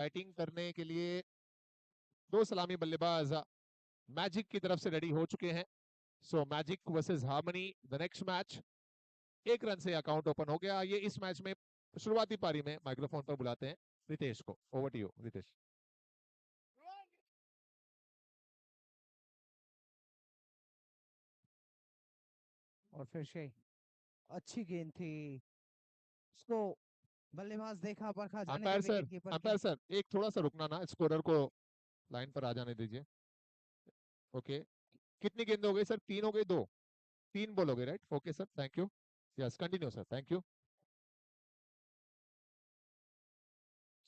Batting करने के लिए दो सलामी बल्लेबाज मैजिक की तरफ से रेडी हो चुके हैं। So magic versus harmony the next match. एक रन से अकाउंट ओपन हो गया। ये इस मैच में शुरुआती पारी में माइक्रोफोन पर बुलाते हैं रितेश को। Over to you Ritesh. और फिर से अच्छी गेंद थी, उसको बल्लेबाज देखा परखा जाने दे विकेट कीपर की। अंपायर सर एक थोड़ा सा रुकना ना, स्कोरर को लाइन पर आ जाने दीजिए। ओके, कितनी गेंद हो गई सर? 3 हो गई? 2? 3 बॉल हो गई, right? Okay sir, thank you. Yes, continue sir, thank you.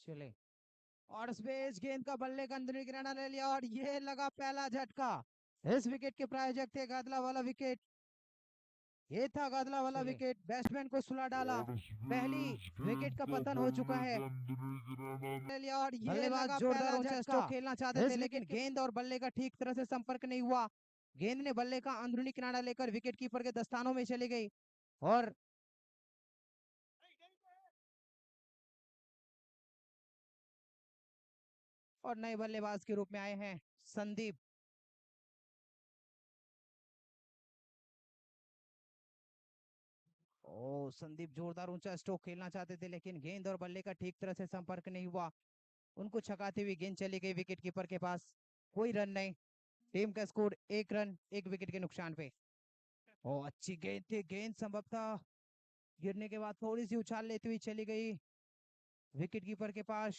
चले, और इस बीच गेंद का बल्ले का अंदरूनी किनारा ले लिया और ये लगा पहला झटका। इस विकेट के प्रायोजक थे गादला वाला विकेट। ये था गादला वाला विकेट, बैट्समैन को सुला डाला। पहली विकेट का पतन हो चुका है। ले लिया और ये लगा जोरदार ऊंचा स्ट्रोक खेलना चाहते थे, लेकिन गेंद और बल्ले का ठीक तरह से संपर्क नहीं हुआ। गेंद ने बल्ले का अंदरूनी किनारा लेकर विकेट कीपर के दस्तानों में चली गई और नए बल्लेबाज के रूप में आए हैं संदीप। ओ, संदीप जोरदार ऊंचा स्ट्रोक खेलना चाहते थे, लेकिन गेंद और बल्ले का ठीक तरह से संपर्क नहीं हुआ। उनको छकाती हुई गेंद चली गई विकेट कीपर के पास। कोई रन नहीं। टीम का स्कोर 1 रन 1 विकेट के नुकसान पे। ओ, अच्छी गेंद थी, गेंद संभवतः गिरने के बाद थोड़ी सी उछाल लेती हुई चली गई विकेट कीपर के पास।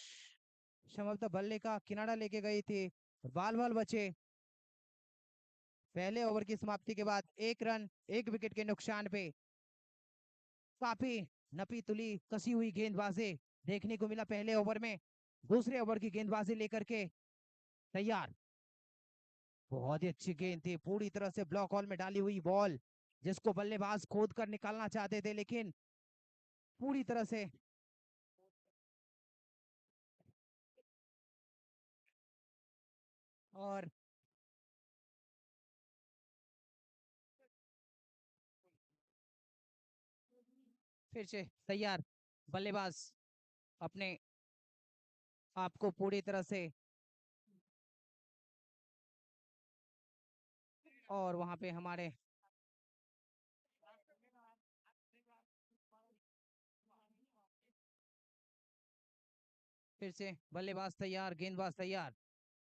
संभवतः बल्ले का किनारा लेके गई थी। बाल बाल बचे। पहले ओवर की समाप्ति के बाद 1 रन 1 विकेट के नुकसान पे। काफी नपी तुली कसी हुई गेंदबाजी देखने को मिला पहले ओवर में। दूसरे ओवर की गेंदबाजी लेकर के तैयार। बहुत ही अच्छी गेंद थी, पूरी तरह से ब्लॉक हॉल में डाली हुई बॉल, जिसको बल्लेबाज खोद कर निकालना चाहते थे, लेकिन पूरी तरह से और फिर से तैयार बल्लेबाज अपने आपको पूरी तरह से और वहां पे हमारे फिर से बल्लेबाज तैयार, गेंदबाज तैयार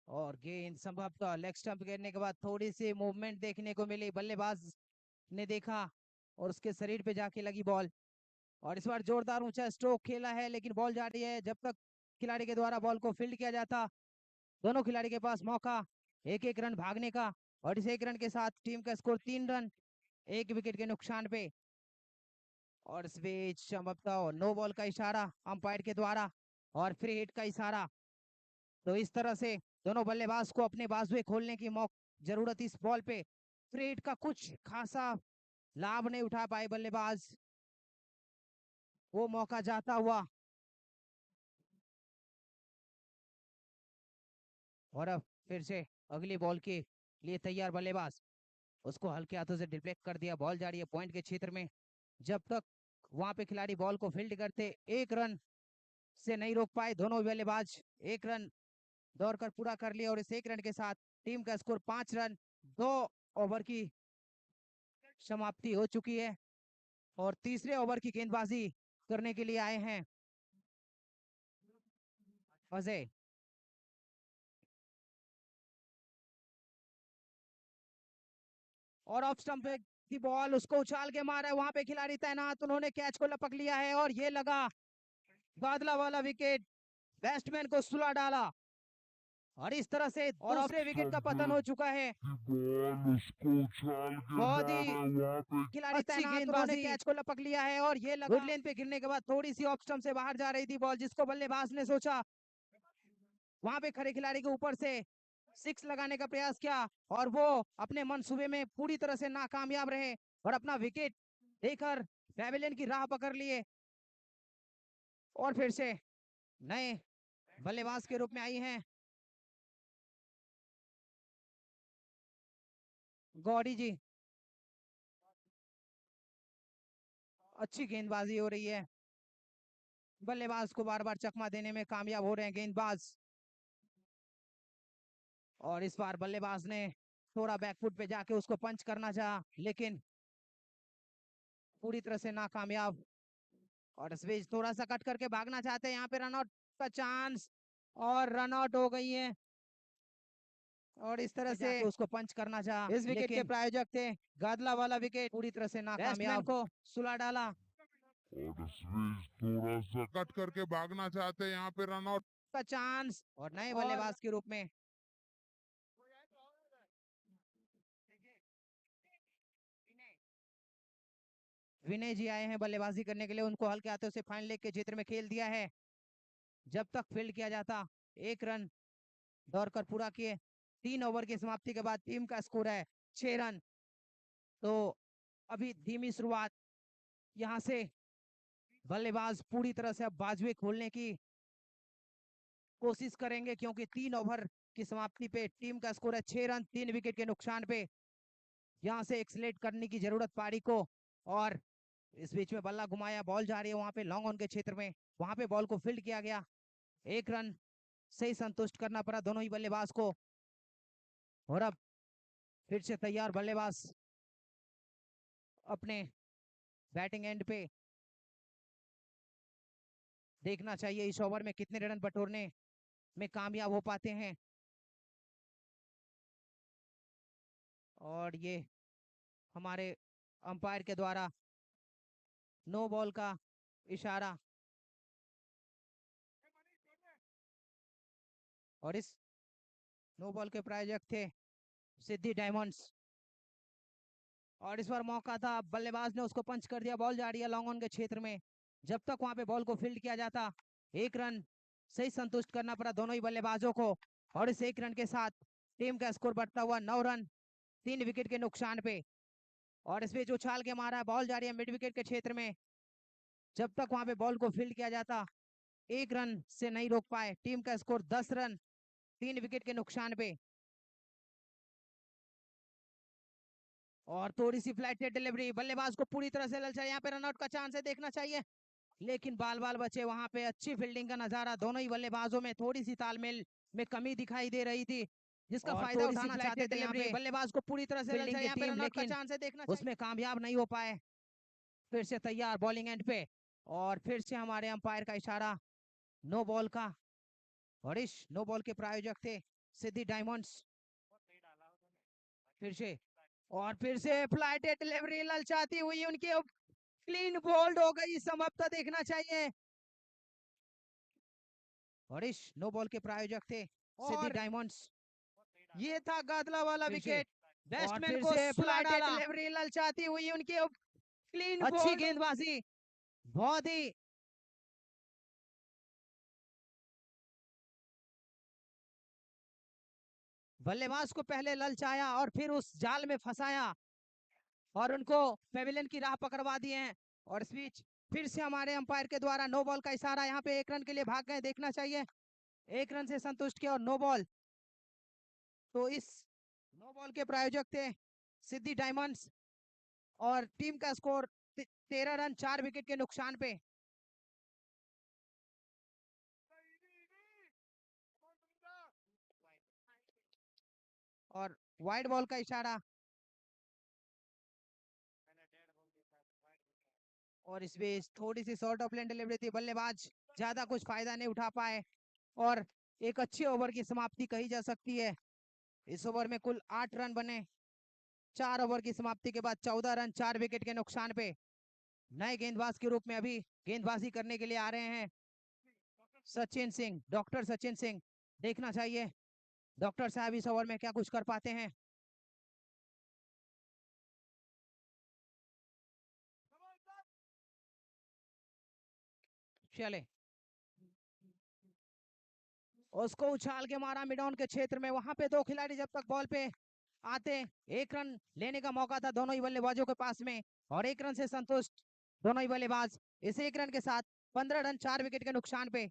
और गेंद संभवतः लेग स्टंप गिरने के बाद थोड़ी सी मूवमेंट देखने को मिली। बल्लेबाज ने देखा और उसके शरीर पे जाके लगी बॉल और इस बार जोरदार ऊंचा स्ट्रोक खेला है, लेकिन बॉल जा रही है। जब तक खिलाड़ी के द्वारा बॉल को फील्ड किया जाता, दोनों खिलाड़ी के पास मौका एक एक रन भागने का और इस 1 रन के साथ टीम का स्कोर 3 रन 1 विकेट के नुकसान पे। और इस बीच संभवतः नो बॉल का इशारा अंपायर के द्वारा और फ्री हिट का इशारा। तो इस तरह से दोनों बल्लेबाज को अपने बाजुए खोलने की जरूरत इस बॉल पे। फ्री हिट का कुछ खासा लाभ नहीं उठा पाए बल्लेबाज, वो मौका जाता हुआ। और अब फिर से अगली बॉल के लिए तैयार बल्लेबाज, उसको हल्के हाथों से डिफ्लेक्ट कर दिया। बॉल जा रही है पॉइंट के क्षेत्र में। जब तक वहां पे खिलाड़ी बॉल को फील्ड करते, 1 रन से नहीं रोक पाए दोनों बल्लेबाज। 1 रन दौड़कर पूरा कर लिया और इस 1 रन के साथ टीम का स्कोर 5 रन 2 ओवर की समाप्ति हो चुकी है और तीसरे ओवर की गेंदबाजी करने के लिए आए हैं अजय। और ऑफ स्टंप की बॉल, उसको उछाल के मारा है, वहां पे खिलाड़ी तैनात, उन्होंने कैच को लपक लिया है और ये लगा बादला वाला विकेट। बैट्समैन को सुला डाला और इस तरह से और दूसरे विकेट का पतन हो चुका है। बहुत ही खिलाड़ी तैनात, उन्होंने कैच को लपक लिया है और ये लगा। गुड लेन पे गिरने के बाद थोड़ी सी ऑफ स्टंप से बाहर जा रही थी बॉल, जिसको बल्लेबाज ने सोचा वहां पे खड़े खिलाड़ी के ऊपर से 6 लगाने का प्रयास किया और वो अपने मंसूबे में पूरी तरह से नाकामयाब रहे और अपना विकेट देकर पैवेलियन की राह पकड़ लिए। और फिर से नए बल्लेबाज के रूप में आई हैं गौड़ी जी। अच्छी गेंदबाजी हो रही है बल्लेबाज को बार बार चकमा देने में कामयाब हो रहे हैं गेंदबाज। और इस बार बल्लेबाज ने थोड़ा बैकफुट पे जाके उसको पंच करना चाहा, लेकिन पूरी तरह से नाकामयाब। और इस बीच थोड़ा सा कट करके भागना चाहते हैं, यहाँ पे रनआउट का चांस और रनआउट हो गई है। और इस तरह से उसको पंच करना चाहा, इस विकेट के प्रायोजक थे गादला वाला विकेट, पूरी तरह से नाकामयाब को सुला डाला। और इस बीच थोड़ा सा कट करके भागना चाहते हैं, यहाँ पे रनआउट का चांस और नए बल्लेबाज के रूप में विनय जी आए हैं बल्लेबाजी करने के लिए। उनको हल्के हाथों से फाइन लेग के क्षेत्र में खेल दिया है। जब तक फील्ड किया जाता, 1 रन दौड़कर पूरा किए। 3 ओवर की समाप्ति के बाद टीम का स्कोर है 6 रन। तो अभी धीमी शुरुआत, यहाँ से बल्लेबाज पूरी तरह से अब बाजुए खोलने की कोशिश करेंगे, क्योंकि 3 ओवर की समाप्ति पे टीम का स्कोर है 6 रन 3 विकेट के नुकसान पे। यहाँ से एक्सलेट करने की जरूरत पारी को। और इस बीच में बल्ला घुमाया, बॉल जा रही है वहां पे लॉन्ग ऑन के क्षेत्र में, वहां पे बॉल को फील्ड किया गया। 1 रन से ही संतुष्ट करना पड़ा दोनों ही बल्लेबाज को। और अब फिर से तैयार बल्लेबाज अपने बैटिंग एंड पे। देखना चाहिए इस ओवर में कितने रन बटोरने में कामयाब हो पाते हैं। और ये हमारे अंपायर के द्वारा नो बॉल का इशारा। और इस नो बॉल के प्रायोजक थे सिद्धि डायमंड्स। और इस बार मौका था, बल्लेबाज ने उसको पंच कर दिया, बॉल जा रही है लॉन्ग ऑन के क्षेत्र में। जब तक वहां पे बॉल को फील्ड किया जाता, 1 रन से ही संतुष्ट करना पड़ा दोनों ही बल्लेबाजों को। और इस 1 रन के साथ टीम का स्कोर बढ़ता हुआ 9 रन 3 विकेट के नुकसान पे। और इस बीच उछाल के मारा, बॉल जा रही है मिड विकेट के क्षेत्र में। जब तक वहां पे बॉल को फील्ड किया जाता, 1 रन से नहीं रोक पाए। टीम का स्कोर 10 रन 3 विकेट के नुकसान पे। और थोड़ी सी फ्लैटेड डिलीवरी, बल्लेबाज को पूरी तरह से ललचाया। यहाँ पे रनआउट का चांस है, देखना चाहिए, लेकिन बाल बाल बचे वहां पे। अच्छी फील्डिंग का नजारा, दोनों ही बल्लेबाजों में थोड़ी सी तालमेल में कमी दिखाई दे रही थी, जिसका फायदा उठाना चाहते थे यहाँ पे। बल्लेबाज को पूरी तरह से ललचाया, यहाँ पे रनआउट का चांस है, देखना चाहिए, उसमें कामयाब नहीं हो पाए। फिर से तैयार बॉलिंग एंड पे, और फिर से हमारे अंपायर का इशारा नो बॉल का। और इस नो बॉल के प्रायोजक थे सिद्धि डायमंड्स। फिर से और फिर से फ्लाइटेड डिलीवरी ललचाती हुई उनकी क्लीन बोल्ड हो गई, समाप्त देखना चाहिए। और इस नो बॉल के प्रायोजक थे सिद्धि डायमंड्स। ये था गादला वाला विकेट, बैट्समैन को फ्लाइटेड डिलीवरी ललचाती हुई उनकी क्लीन अच्छी गेंदबाजी, बहुत ही बल्लेबाज को पहले ललचाया और फिर उस जाल में फंसाया और उनको पेविलियन की राह पकड़वा दिए हैं। और इस बीच फिर से हमारे अंपायर के द्वारा नो बॉल का इशारा, यहाँ पे 1 रन के लिए भाग गए, देखना चाहिए। 1 रन से संतुष्ट किया और नो बॉल। तो इस नो बॉल के प्रायोजक थे सिद्धि डायमंड्स। और टीम का स्कोर 13 रन 4 विकेट के नुकसान पे। और वाइड बॉल का इशारा। और इस बीच थोड़ी सी शॉर्ट ऑफ लेन डिलीवरी थी, बल्लेबाज ज्यादा कुछ फायदा नहीं उठा पाए। और एक अच्छे ओवर की समाप्ति कही जा सकती है। इस ओवर में कुल 8 रन बने। 4 ओवर की समाप्ति के बाद 14 रन 4 विकेट के नुकसान पे। नए गेंदबाज के रूप में अभी गेंदबाजी करने के लिए आ रहे हैं सचिन सिंह, डॉक्टर सचिन सिंह। देखना चाहिए डॉक्टर साहब इस ओवर में क्या कुछ कर पाते हैं। चले, उसको उछाल के मारा मिड ऑन के क्षेत्र में। वहां पे 2 खिलाड़ी जब तक बॉल पे आते, 1 रन लेने का मौका था दोनों ही बल्लेबाजों के पास में। और 1 रन से संतुष्ट दोनों ही बल्लेबाज। इस 1 रन के साथ 15 रन 4 विकेट के नुकसान पे।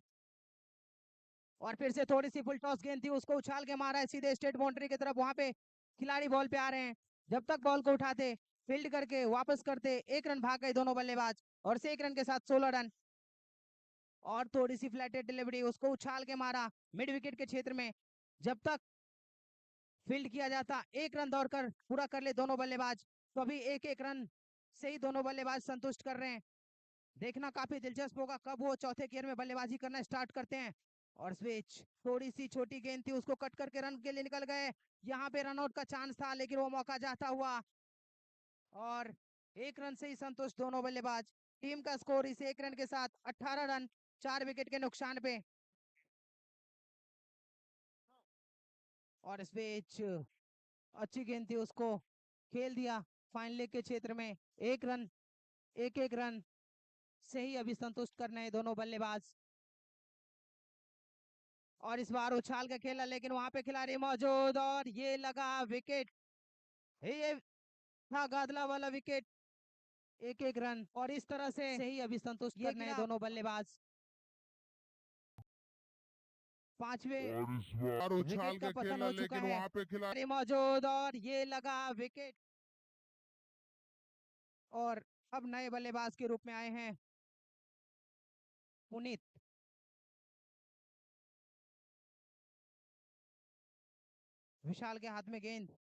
और फिर से थोड़ी सी फुल टॉस गेंद थी, उसको उछाल के मारा है सीधे स्टेट बाउंड्री की तरफ। वहां पे खिलाड़ी बॉल पे आ रहे हैं, जब तक बॉल को उठाते, फील्ड करके वापस करते, 1 रन भाग गए दोनों बल्लेबाज। और से 1 रन के साथ 16 रन। और थोड़ी सी फ्लैटेड डिलीवरी, उसको उछाल के मारा मिड विकेट के क्षेत्र में। जब तक फील्ड किया जाता, एक रन दौड़कर पूरा कर ले दोनों बल्लेबाज, तो अभी एक एक रन से ही दोनों बल्लेबाज संतुष्ट कर रहे हैं। देखना काफी दिलचस्प होगा कब वो चौथे गेयर में बल्लेबाजी करना स्टार्ट करते हैं। और स्विच, थोड़ी सी छोटी गेंद थी, उसको कट करके रन के लिए निकल गए। यहाँ पे रनआउट का चांस था, लेकिन वो मौका जाता हुआ, और एक रन से ही संतुष्ट दोनों बल्लेबाज। टीम का स्कोर इस एक रन के साथ 18 रन 4 विकेट के नुकसान पे। और स्विच, अच्छी गेंद थी, उसको खेल दिया फाइन लेग के क्षेत्र में। एक रन, एक एक रन से ही अभी संतुष्ट करने हैं दोनों बल्लेबाज। और इस बार उछाल का खेला, लेकिन वहां पे खिलाड़ी मौजूद, और ये लगा विकेट। ये था गादला वाला विकेट। एक एक रन, और इस तरह से ही अभी संतुष्ट करने हैं दोनों बल्लेबाज। पांचवें और इस बार विकेट उछाल का के पतन खेला, हो चुका लेकिन है। वहां पे खिलाड़ी मौजूद, और ये लगा विकेट। और अब नए बल्लेबाज के रूप में आए हैं पुनीत। विशाल के हाथ में गेंद,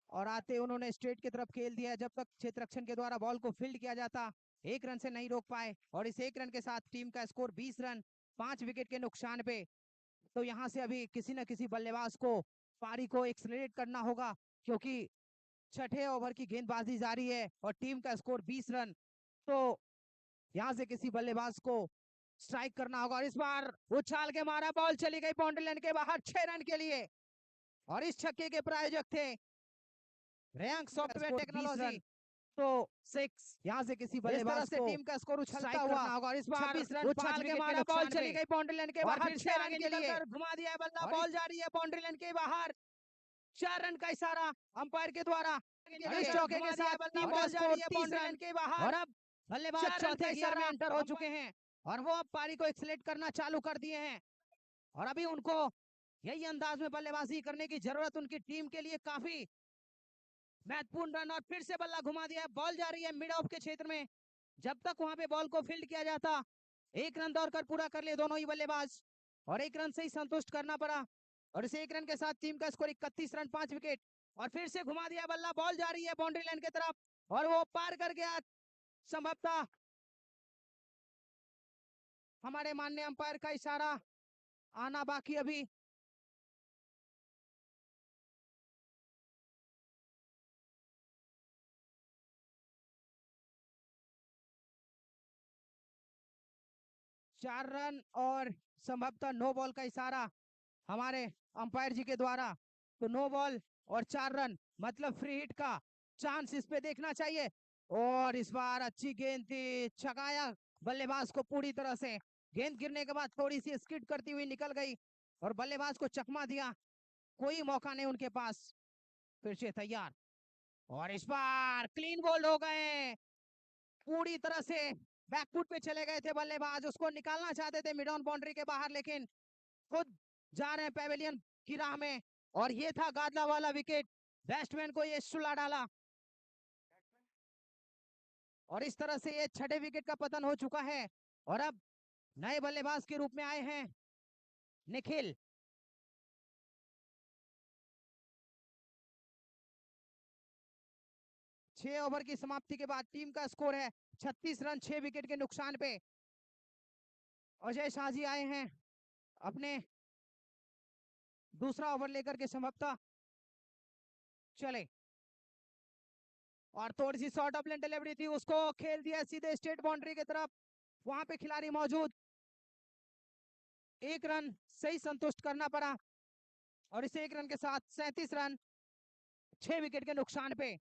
और आते उन्होंने स्ट्रेट की तरफ खेल दिया। जब तक क्षेत्ररक्षण के द्वारा बॉल को फील्ड किया जाता, एक रन से नहीं रोक पाए, और इस एक रन के साथ टीम का स्कोर 20 रन 5 विकेट के नुकसान पे। तो यहाँ से अभी किसी न किसी बल्लेबाज को पारी को एक्सलरेट करना होगा, क्योंकि छठे ओवर की गेंदबाजी जारी है और टीम का स्कोर 20 रन। तो यहाँ से किसी बल्लेबाज को स्ट्राइक करना होगा। और इस बार उछाल के मारा, बॉल चली गई बाउंड्री लाइन के बाहर 6 रन के लिए। और इस छक्के के प्रायोजक थे रैंक सॉफ्टवेयर टेक्नोलॉजी। तो 6, यहाँ से किसी बल्लेबाज को टीम का स्कोर उछलता हुआ होगा। और इस बार 26 रन उछाल के मारा, बॉल चली गई बाउंड्री लाइन के बाहर 6 रन के लिए। घुमा दिया बल्ला, बॉल जा रही है बाउंड्री लाइन के बाहर। 4 रन का इशारा अंपायर के द्वारा। इस चौके के साथ टीम का स्कोर 30 रन के बाहर। और अब बल्लेबाज चौथे गियर में एंटर हो चुके हैं, और वो अब पारी को एक्सलेट करना चालू कर दिए हैं। और अभी उनको यही अंदाज में बल्लेबाजी करने की जरूरत उनकी टीम के लिए काफी महत्वपूर्ण रन। और फिर से बल्ला घुमा दिया, बॉल जा रही है मिड ऑफ के क्षेत्र में। जब तक वहां पे बॉल को फील्ड किया जाता, एक रन दौड़कर पूरा कर लिए दोनों ही बल्लेबाज, और एक रन से ही संतुष्ट करना पड़ा। और इस एक रन के साथ टीम का स्कोर 31 रन 5 विकेट। और फिर से घुमा दिया बल्ला, बॉल जा रही है बाउंड्री लाइन की तरफ, और वो पार कर गया संभवतः। हमारे माननीय अंपायर का इशारा आना बाकी अभी। चार रन और संभवतः नो बॉल का इशारा हमारे अंपायर जी के द्वारा। तो नो बॉल और 4 रन, मतलब फ्री हिट का चांस इस पे देखना चाहिए। और इस बार अच्छी गेंद थी, छकाया बल्लेबाज को पूरी तरह से। गेंद गिरने के बाद थोड़ी सी स्किड करती हुई निकल गई, और बल्लेबाज को चकमा दिया। कोई मौका नहीं उनके पास। फिर से तैयार, और इस बार क्लीन बोल्ड हो गए। पूरी तरह से बैकफुट पे चले गए थे बल्लेबाज, उसको निकालना चाहते थे मिड ऑन बाउंड्री के बाहर, लेकिन खुद जा रहे हैं पेविलियन की राह में। और ये था गादला वाला विकेट, बैट्समैन को ये सुला डाला। और इस तरह से ये छठे विकेट का पतन हो चुका है। और अब नए बल्लेबाज के रूप में आए हैं निखिल। छह ओवर की समाप्ति के बाद टीम का स्कोर है 36 रन 6 विकेट के नुकसान पे। अजय शाह जी आए हैं अपने दूसरा ओवर लेकर के संभवतः चले। और थोड़ी सी शॉर्ट ऑफ लेन डिलीवरी थी, उसको खेल दिया सीधे स्ट्रेट बाउंड्री की तरफ। वहां पे खिलाड़ी मौजूद, एक रन सही संतुष्ट करना पड़ा। और इस एक रन के साथ 37 रन 6 विकेट के नुकसान पे।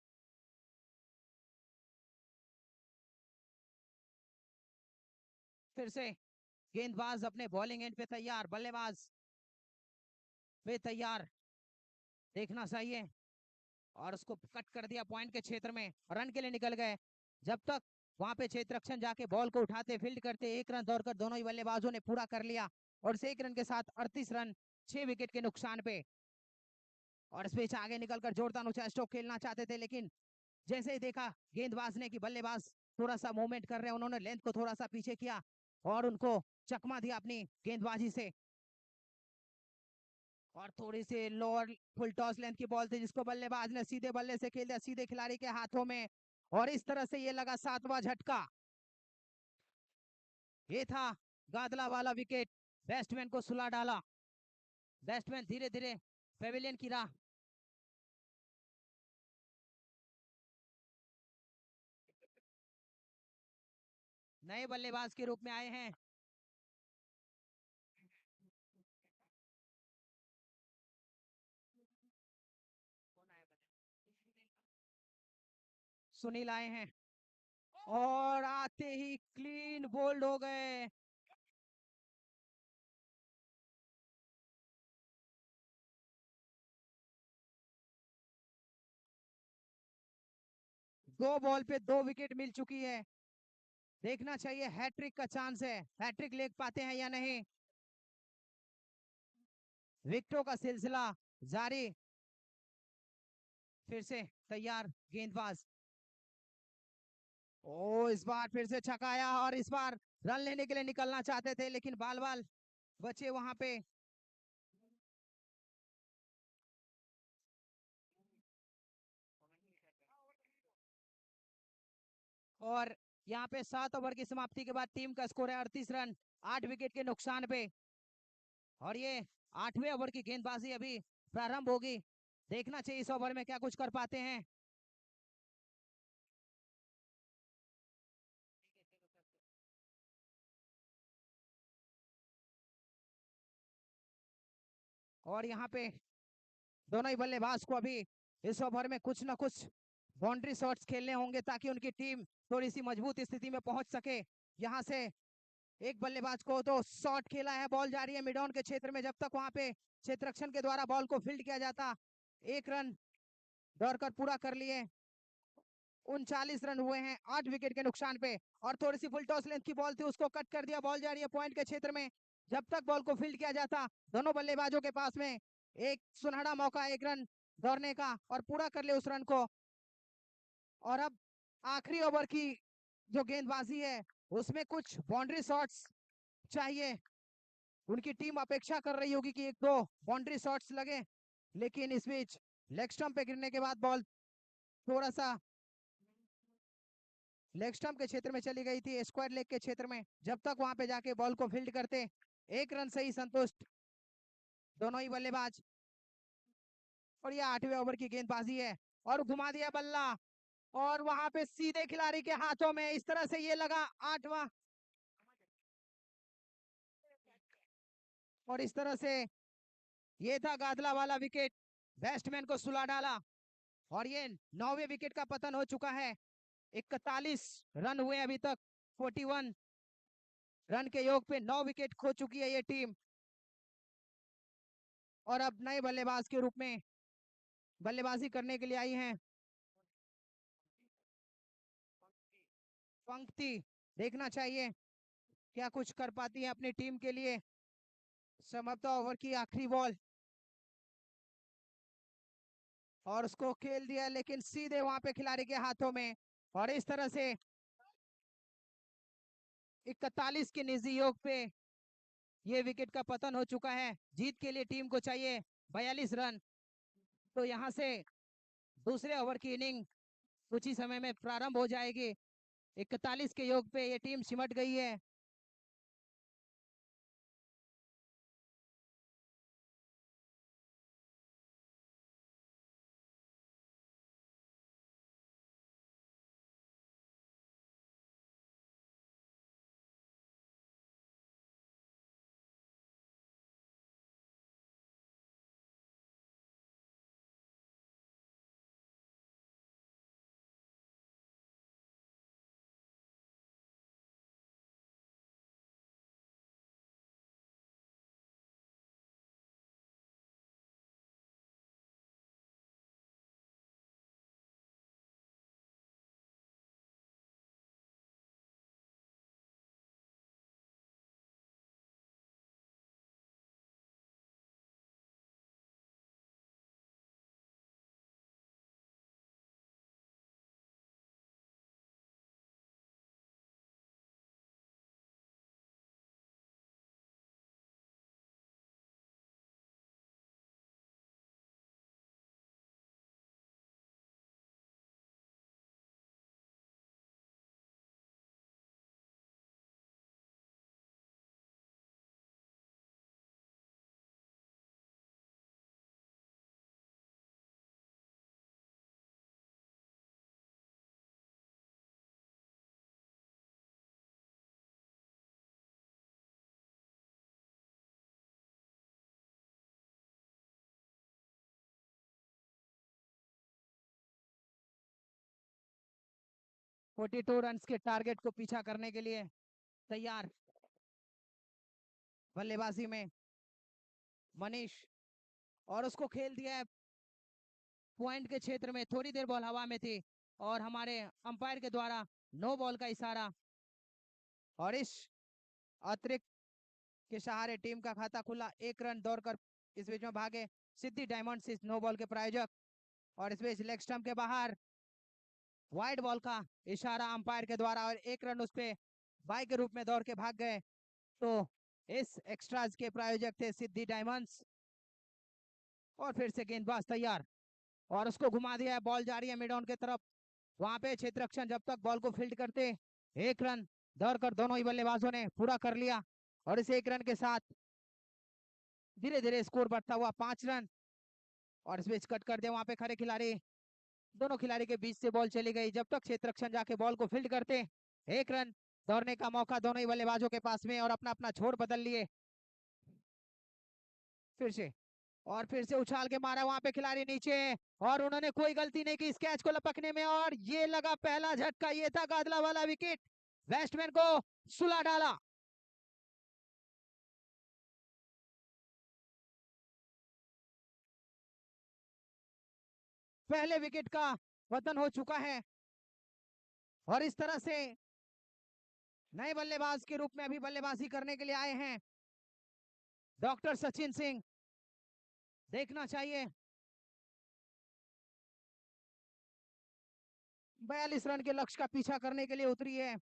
फिर से गेंदबाज अपने बॉलिंग एंड पे तैयार, बल्लेबाज पे तैयार, देखना चाहिए। और उसको कट कर दिया पॉइंट के क्षेत्र में, रन के लिए निकल गए। जब तक वहां पे क्षेत्र रक्षण जाके बॉल को उठाते फील्ड करते, एक रन दौड़कर दोनों ही बल्लेबाजों ने पूरा कर लिया। और इस एक रन के साथ 38 रन 6 विकेट के नुकसान पे। और इस पिच आगे निकलकर जोरदार ऊंचा स्ट्रोक खेलना चाहते थे, लेकिन जैसे ही देखा गेंदबाज ने कि बल्लेबाज थोड़ा सा मूवमेंट कर रहे हैं, उन्होंने लेंथ को थोड़ा सा पीछे किया। और उनको चकमा दिया अपनी गेंदबाजी से। और थोड़ी सी लोअर फुल टॉस लेंथ की बॉल थी जिसको बल्लेबाज ने सीधे बल्ले से खेल दिया सीधे खिलाड़ी के हाथों में। और इस तरह से ये लगा 7वां झटका। ये था गादला वाला विकेट। बैट्समैन को सुला डाला। बैट्समैन धीरे धीरे पेविलियन की राह। नए बल्लेबाज के रूप में आए हैं। सुनील आए हैं और आते ही क्लीन बोल्ड हो गए। दो बॉल पे 2 विकेट मिल चुकी है। देखना चाहिए हैट्रिक का चांस है, हैट्रिक ले पाते हैं या नहीं। विकेटों का सिलसिला जारी। फिर से तैयार गेंदबाज। ओ इस बार फिर से छकाया और इस बार रन लेने के लिए निकलना चाहते थे लेकिन बाल बाल बचे वहां पे। और यहाँ पे 7 ओवर की समाप्ति के बाद टीम का स्कोर है 38 रन 8 विकेट के नुकसान पे। और ये 8वें ओवर की गेंदबाजी अभी प्रारंभ होगी। देखना चाहिए इस ओवर में क्या कुछ कर पाते हैं। और यहाँ पे दोनों ही बल्लेबाज को अभी इस ओवर में कुछ ना कुछ बाउंड्री शॉट्स खेलने होंगे ताकि उनकी टीम थोड़ी सी मजबूत स्थिति में पहुंच सके। यहाँ से एक बल्लेबाज को तो शॉट खेला है, बॉल जा रही है मिड ऑन के क्षेत्र में। जब तक वहां पे क्षेत्ररक्षण के द्वारा बॉल को फील्ड किया जाता, 1 रन दौड़कर पूरा कर लिए। 39 रन हुए हैं 8 विकेट के नुकसान पे। और थोड़ी सी फुल टॉस लेंथ की बॉल थी, उसको कट कर दिया। बॉल जा रही है पॉइंट के क्षेत्र में। जब तक बॉल को फील्ड किया जाता, दोनों बल्लेबाजों के पास में एक सुनहरा मौका 1 रन दौड़ने का और पूरा कर ले उस रन को। और अब आखिरी ओवर की जो गेंदबाजी है उसमें कुछ बाउंड्री शॉट्स चाहिए। उनकी टीम अपेक्षा कर रही होगी कि 1-2 बाउंड्री शॉट्स लगे, लेकिन इस बीच लेग स्टंप पे गिरने के बाद बॉल थोड़ा सा लेग स्टंप के क्षेत्र में चली गई थी, स्क्वायर लेग के क्षेत्र में। जब तक वहां पे जाके बॉल को फील्ड करते, 1 रन से ही संतुष्ट दोनों ही बल्लेबाज। और ये 8वें ओवर की गेंदबाजी है और घुमा दिया बल्ला और वहां पे सीधे खिलाड़ी के हाथों में। इस तरह से ये लगा 8वां। और इस तरह से ये था गादला वाला विकेट। बैट्समैन को सुला डाला और ये 9वें विकेट का पतन हो चुका है। 41 रन हुए अभी तक। 41 रन के योग पे 9 विकेट खो चुकी है ये टीम। और अब नए बल्लेबाज के रूप में बल्लेबाजी करने के लिए आई हैं पंक्ति। देखना चाहिए क्या कुछ कर पाती है अपनी टीम के लिए। समाप्त ओवर की आखिरी बॉल और उसको खेल दिया लेकिन सीधे वहां पे खिलाड़ी के हाथों में। और इस तरह से 41 के निजी योग पे ये विकेट का पतन हो चुका है। जीत के लिए टीम को चाहिए 42 रन। तो यहाँ से दूसरे ओवर की इनिंग कुछ ही समय में प्रारंभ हो जाएगी। 41 के योग पे ये टीम सिमट गई है। 42 रन के टारगेट को पीछा करने के लिए तैयार। बल्लेबाजी में मनीष, और उसको खेल दिया है पॉइंट के क्षेत्र में। थोड़ी देर बॉल हवा में थी और हमारे अंपायर के द्वारा नो बॉल का इशारा, और इस अतिरिक्त के सहारे टीम का खाता खुला। 1 रन दौड़कर इस बीच में भागे सिद्धि डायमंड्स इस नो बॉल के प्रायोजक, और इस बीच लेग स्टंप के बाहर वाइड बॉल का इशारा अंपायर के द्वारा, और 1 रन उस पे बाई के रूप में दौड़ के भाग गए। तो इस एक्स्ट्राज के प्रायोजक थे सिद्धि डायमंड्स। और फिर से गेंदबाज तैयार, और उसको घुमा दिया है। बॉल जा रही है मिड ऑन की तरफ। वहां पे क्षेत्र रक्षण जब तक बॉल को फील्ड करते, 1 रन दौड़कर दोनों ही बल्लेबाजों ने पूरा कर लिया, और इस 1 रन के साथ धीरे धीरे स्कोर बढ़ता हुआ 5 रन। और इस बीच कट कर दिया वहां पे खड़े खिलाड़ी, दोनों खिलाड़ी के बीच से बॉल चली गई। जब तक क्षेत्र रक्षण जाके बॉल को फील्ड करते, 1 रन दौड़ने का मौका दोनों ही बल्लेबाजों के पास में, और अपना अपना छोर बदल लिए। फिर से उछाल के मारा वहां पे खिलाड़ी नीचे, और उन्होंने कोई गलती नहीं की इस कैच को लपकने में, और ये लगा पहला झटका। ये था गादला वाला विकेट, बैट्समैन को सुला डाला। पहले विकेट का पतन हो चुका है, और इस तरह से नए बल्लेबाज के रूप में अभी बल्लेबाजी करने के लिए आए हैं डॉक्टर सचिन सिंह। देखना चाहिए 42 रन के लक्ष्य का पीछा करने के लिए उतरी है।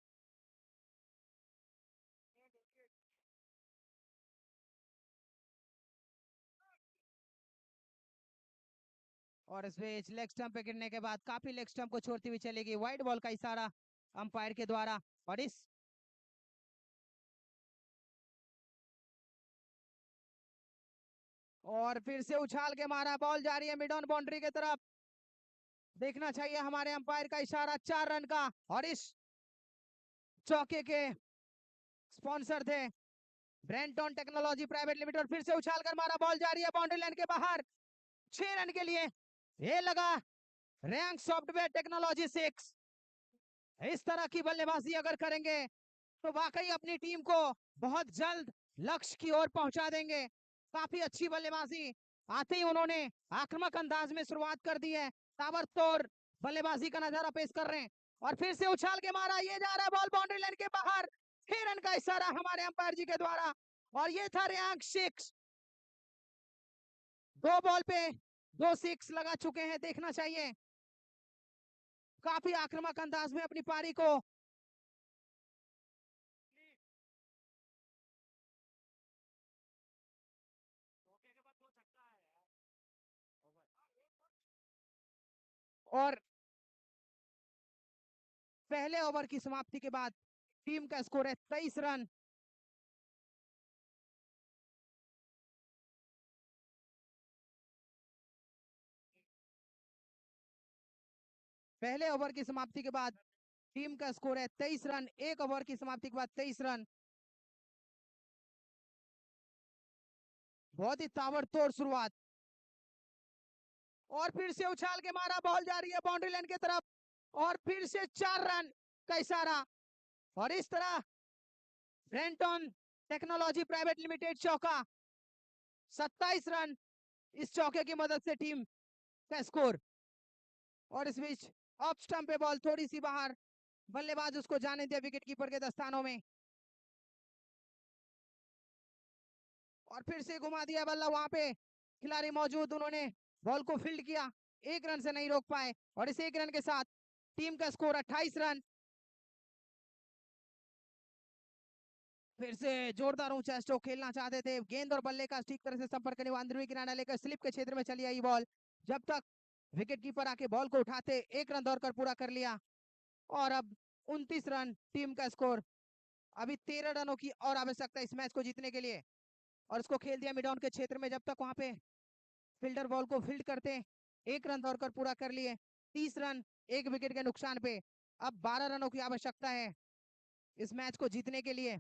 और इस बीच लेग स्टंप पे गिरने के बाद काफी लेग स्टंप को छोड़ती हुई चलेगी, वाइड बॉल का इशारा अंपायर के द्वारा। और फिर से उछाल के मारा, बॉल जा रही है मिड ऑन बाउंड्री की तरफ। देखना चाहिए हमारे अंपायर का इशारा 4 रन का, और इस चौके के स्पॉन्सर थे ब्रेंटन टेक्नोलॉजी प्राइवेट लिमिटेड। फिर से उछाल कर मारा, बॉल जा रही है बाउंड्री लाइन के बाहर 6 रन के लिए। ये लगा रैंक सॉफ्टवेयर टेक्नोलॉजी 6। इस तरह की बल्लेबाजी अगर करेंगे तो वाकई अपनी टीम को बहुत जल्द लक्ष्य की ओर पहुंचा देंगे। काफी अच्छी बल्लेबाजी, आते ही उन्होंने आक्रामक अंदाज में शुरुआत कर दी है, ताबड़तोड़ बल्लेबाजी का नजारा पेश कर रहे हैं। और फिर से उछाल के मारा, ये जा रहा है बॉल बाउंड्री लाइन के बाहर। 6 रन का इशारा हमारे अंपायर जी के द्वारा, और ये था रैंक 6। 2 बॉल पे 2 6 लगा चुके हैं। देखना चाहिए काफी आक्रामक अंदाज में अपनी पारी को और पहले ओवर की समाप्ति के बाद टीम का स्कोर है 23 रन। पहले ओवर की समाप्ति के बाद टीम का स्कोर है 23 रन। 1 ओवर की समाप्ति के बाद 23 रन। बहुत ही ताबड़तोड़ शुरुआत, और फिर से उछाल के मारा, बॉल जा रही है बाउंड्री लाइन की तरफ, और फिर से 4 रन का इशारा। और इस तरह ब्रेंटन टेक्नोलॉजी प्राइवेट लिमिटेड चौका, 27 रन इस चौके की मदद से टीम का स्कोर। और इस बीच ऑफ स्टंप पे बॉल थोड़ी सी बाहर, बल्लेबाज उसको जाने दिया विकेट कीपर के दस्तानों में, और फिर से घुमा दिया बल्ला। वहां पे खिलाड़ी मौजूद, उन्होंने बॉल को फील्ड किया, 1 रन से नहीं रोक पाए, और इस 1 रन के साथ टीम का स्कोर 28 रन। फिर से जोरदार ऊंचा स्ट्रोक खेलना चाहते थे, गेंद और बल्ले का ठीक तरह से संपर्क नहीं हुआ, अंदरूनी किनारा लेकर स्लिप के क्षेत्र में चली आई बॉल। जब तक विकेट कीपर आके बॉल को उठाते, 1 रन दौड़कर पूरा कर लिया, और अब 29 रन टीम का स्कोर। अभी 13 रनों की और आवश्यकता इस मैच को जीतने के लिए, और उसको खेल दिया मिड ऑन के क्षेत्र में। जब तक वहां पे फील्डर बॉल को फील्ड करते, 1 रन दौड़कर पूरा कर लिए, 30 रन 1 विकेट के नुकसान पे। अब 12 रनों की आवश्यकता है इस मैच को जीतने के लिए।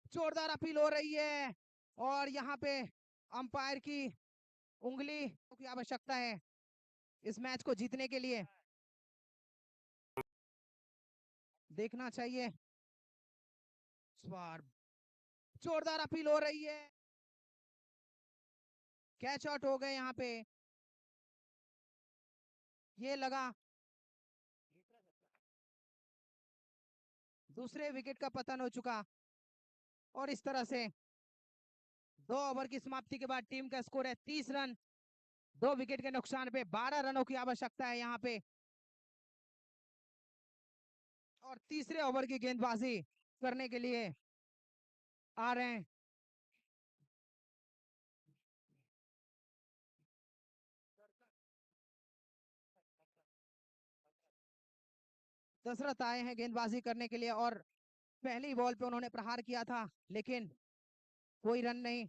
जोरदार अपील हो रही है, और यहाँ पे अंपायर की उंगली की आवश्यकता है। इस मैच को जीतने के लिए। देखना चाहिए। इस बार जोरदार अपील हो रही है। कैच आउट हो गए यहाँ पे। ये लगा दूसरे विकेट का पतन हो चुका और इस तरह से 2 ओवर की समाप्ति के बाद टीम का स्कोर है 30 रन। 2 विकेट के नुकसान पे 12 रनों की आवश्यकता है यहाँ पे और तीसरे ओवर की गेंदबाजी करने के लिए आ रहे हैं दशरथ। आए हैं गेंदबाजी करने के लिए और पहली बॉल पे उन्होंने प्रहार किया था लेकिन कोई रन नहीं।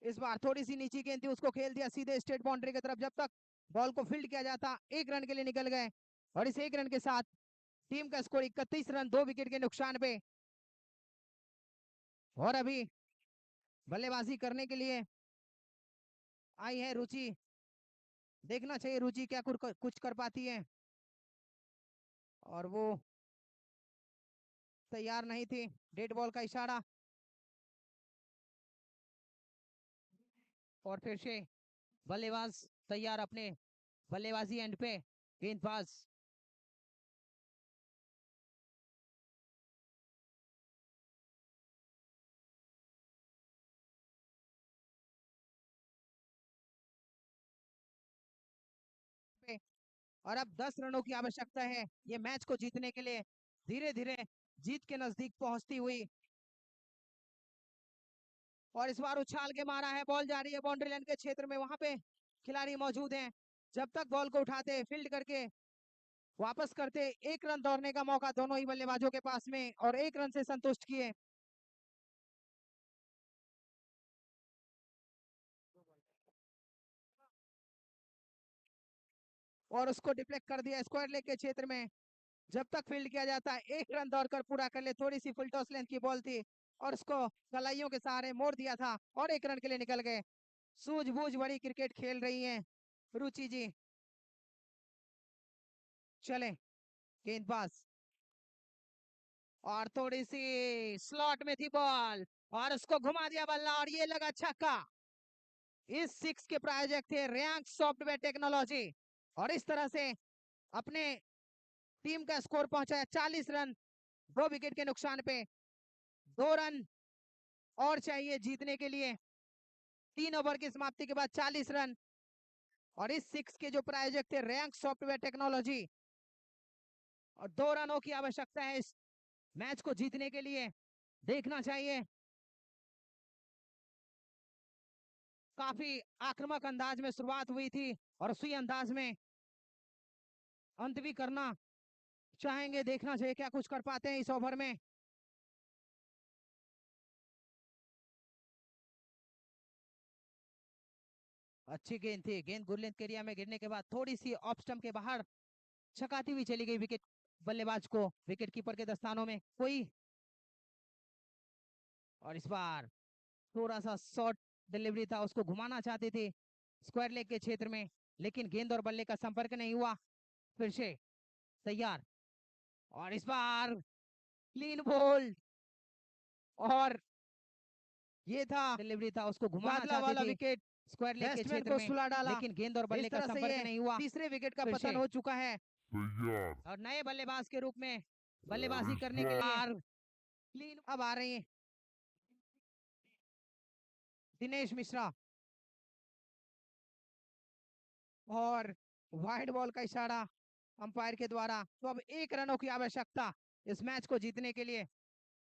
इस बार थोड़ी सी नीची गेंद थी, उसको खेल दिया सीधे स्ट्रेट बाउंड्री की तरफ। जब तक बॉल को फील्ड किया जाता 1 रन के लिए निकल गए और इस 1 रन के साथ टीम का स्कोर 31 रन 2 विकेट के नुकसान पे। और अभी बल्लेबाजी करने के लिए आई है रुचि। देखना चाहिए रुचि क्या कुछ कर पाती है और वो तैयार नहीं थी। डेड बॉल का इशारा और फिर से बल्लेबाज तैयार अपने बल्लेबाजी एंड पे। गेंदबाज पे और अब 10 रनों की आवश्यकता है ये मैच को जीतने के लिए। धीरे धीरे जीत के नजदीक पहुंचती हुई और इस बार उछाल के मारा है। बॉल जा रही है बाउंड्री लाइन के क्षेत्र में। वहां पे खिलाड़ी मौजूद हैं। जब तक बॉल को उठाते फील्ड करके वापस करते 1 रन दौड़ने का मौका दोनों ही बल्लेबाजों के पास में और 1 रन से संतुष्ट किए। और उसको डिफ्लेक्ट कर दिया स्क्वायर लेग के क्षेत्र में। जब तक फील्ड किया जाता है 1 रन दौड़कर पूरा कर ले। थोड़ी सी फुल टॉस लेंथ की बॉल थी और उसको कलाइयों के सहारे मोड़ दिया था और 1 रन के लिए निकल गए। सूझबूझ बड़ी क्रिकेट खेल रही हैं रुचि जी। चले गेंदबाज और थोड़ी सी स्लॉट में थी बॉल और उसको घुमा दिया बल्ला और ये लगा छक्का। इस 6 के प्रायोजक थे रियांक सॉफ्टवेयर टेक्नोलॉजी और इस तरह से अपने टीम का स्कोर पहुंचाया 40 रन 2 विकेट के नुकसान पे। 2 रन और चाहिए जीतने के लिए। 3 ओवर की समाप्ति के बाद 40 रन और इस 6 के जो प्रायोजक थे रैंक सॉफ्टवेयर टेक्नोलॉजी और 2 रनों की आवश्यकता है इस मैच को जीतने के लिए। देखना चाहिए काफी आक्रामक अंदाज में शुरुआत हुई थी और उसी अंदाज में अंत भी करना चाहेंगे। देखना चाहिए क्या कुछ कर पाते हैं इस ओवर में। अच्छी गेंद थी। गेंद गुरलेंथ के एरिया में गिरने के बाद थोड़ी सी ऑफ स्टंप के बाहर छकाती हुई चली गई विकेट बल्लेबाज को। विकेट कीपर के दस्तानों में कोई और इस बार थोड़ा सा शॉर्ट डिलीवरी था, उसको घुमाना चाहते थे स्क्वायर लेग के क्षेत्र में लेकिन गेंद और बल्ले का संपर्क नहीं हुआ। फिर से तैयार और इस बार क्लीन बोल्ड और ये था डिलीवरी था, उसको घुमाना चाहते थे विकेट स्क्वायर लेग के क्षेत्र में सुला डाला लेकिन गेंद और बल्ले का संपर्क नहीं हुआ। तीसरे विकेट का पतन हो चुका है तैयार और नए बल्लेबाज के रूप में बल्लेबाजी करने के लिए क्लीन अब आ रहे हैं दिनेश मिश्रा और वाइड बॉल का इशारा अंपायर के द्वारा। तो अब 1 रनों की आवश्यकता इस मैच को जीतने के लिए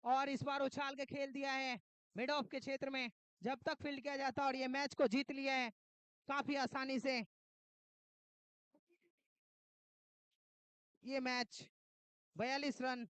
और इस बार उछाल के खेल दिया है मिड ऑफ के क्षेत्र में। जब तक फील्ड किया जाता और ये मैच को जीत लिया है काफी आसानी से। ये मैच 42 रन